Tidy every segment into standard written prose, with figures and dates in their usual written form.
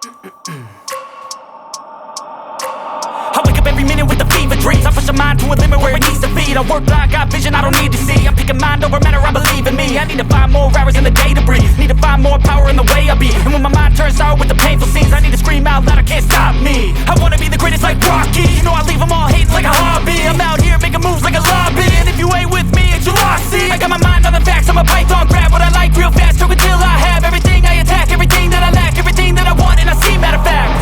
I wake up every minute with the fever dreams. I push my mind to a limit where it needs to be. I work blind, got vision I don't need to see. I'm picking mind over matter, I believe in me. I need to find more hours in the day to breathe. Need to find more power in the way I be. And when my mind turns sour with the painful scenes, I need to scream out loud, I can't stop me. I wanna be the greatest like Rocky. You know I leave them all hating like a hobby. I'm out here making moves like a lobby. And if you ain't with me, it's your loss, see. I got my mind on the facts, I'm a python, grab what I like real fast. Stroke until I have everything I attack, everything that I lack, everything that I want, and I see, matter of fact.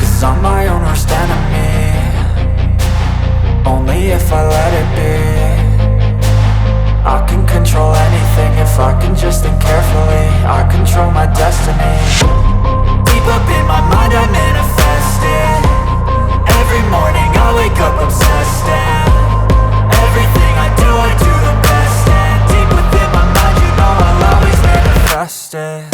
Cause I'm my own worst enemy, only if I let it be. I can control anything if I can just think carefully. I control my destiny. Deep up in my mind I manifest it. Every morning I wake up obsessed, and everything I do the best. And deep within my mind you know I'll always manifest it.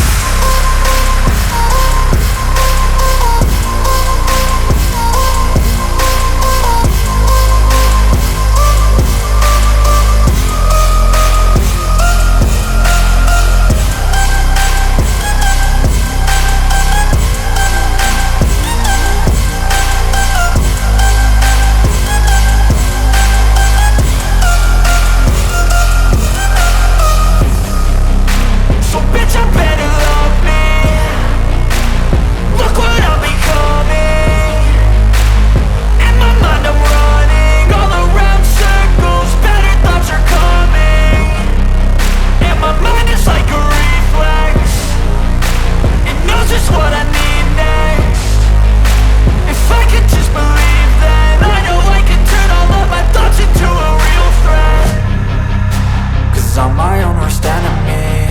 I'm my own worst enemy,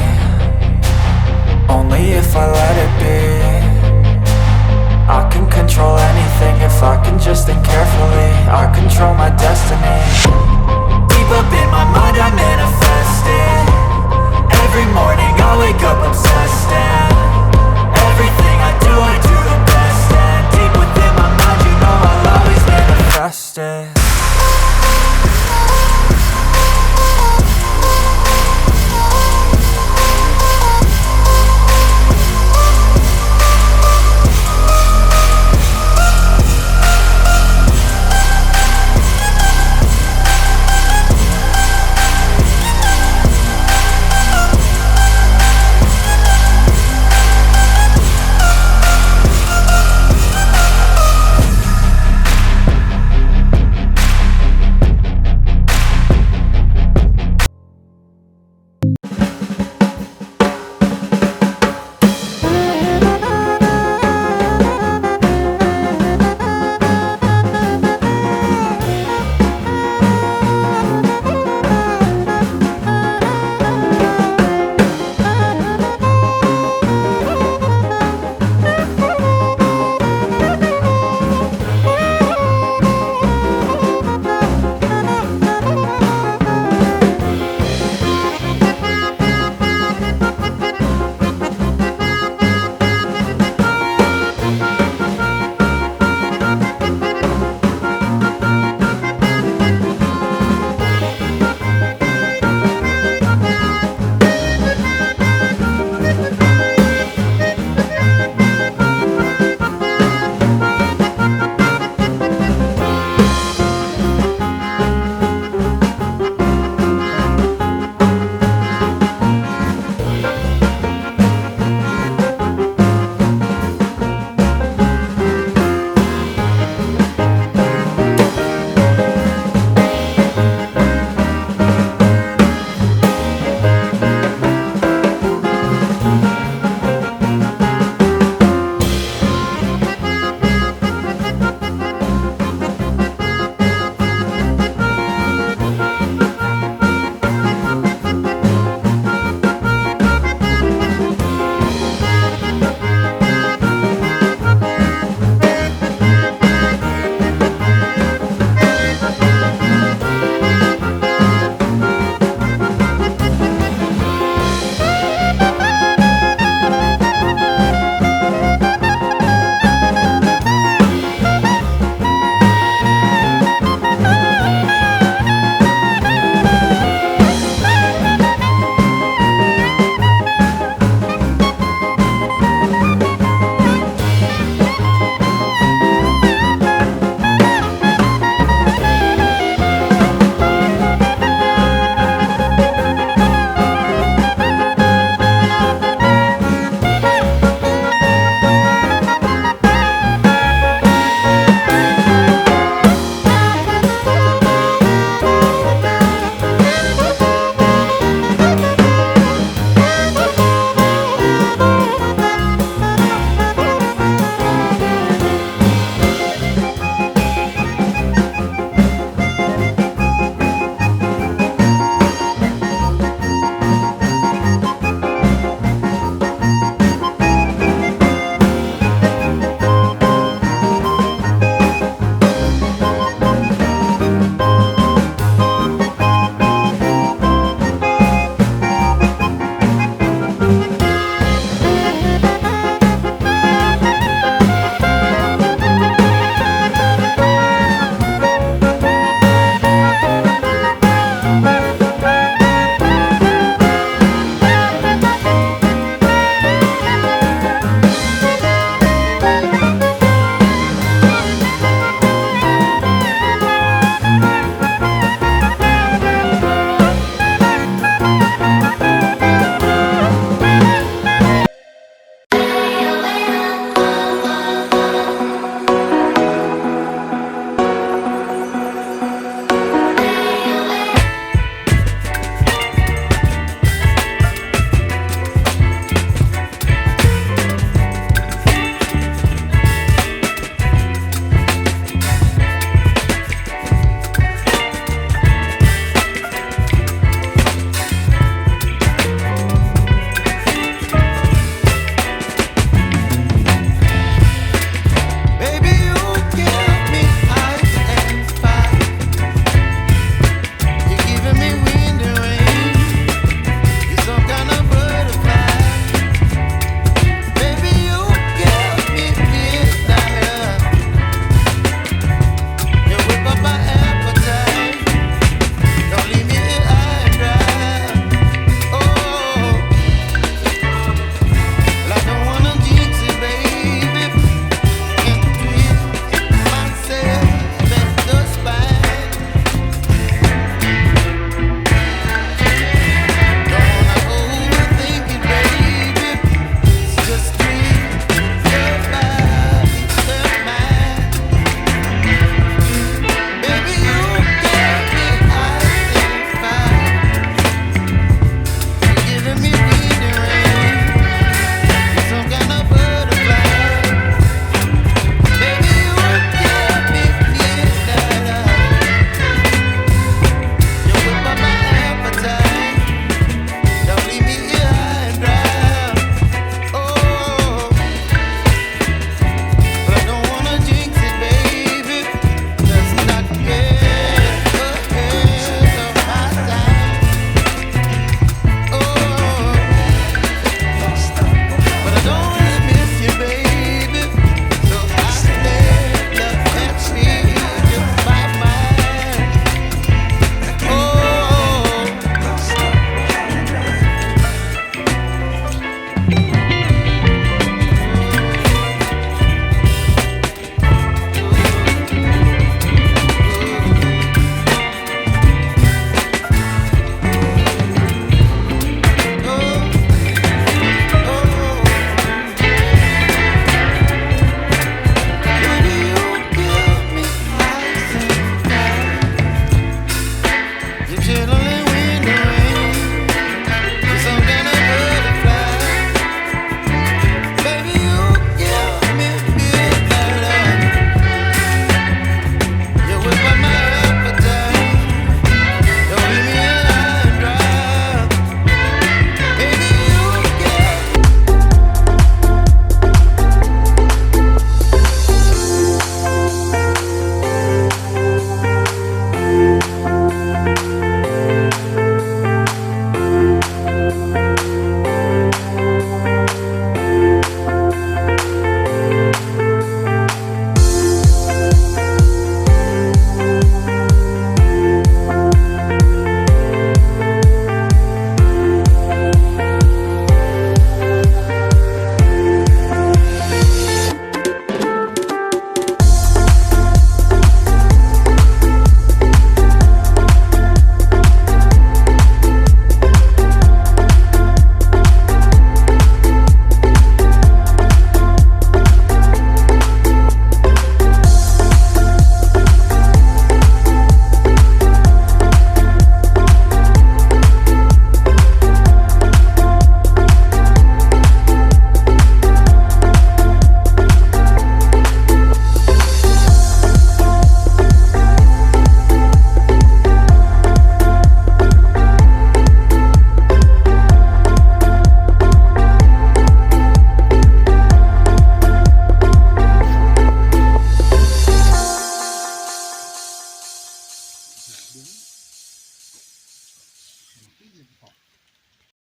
only if I let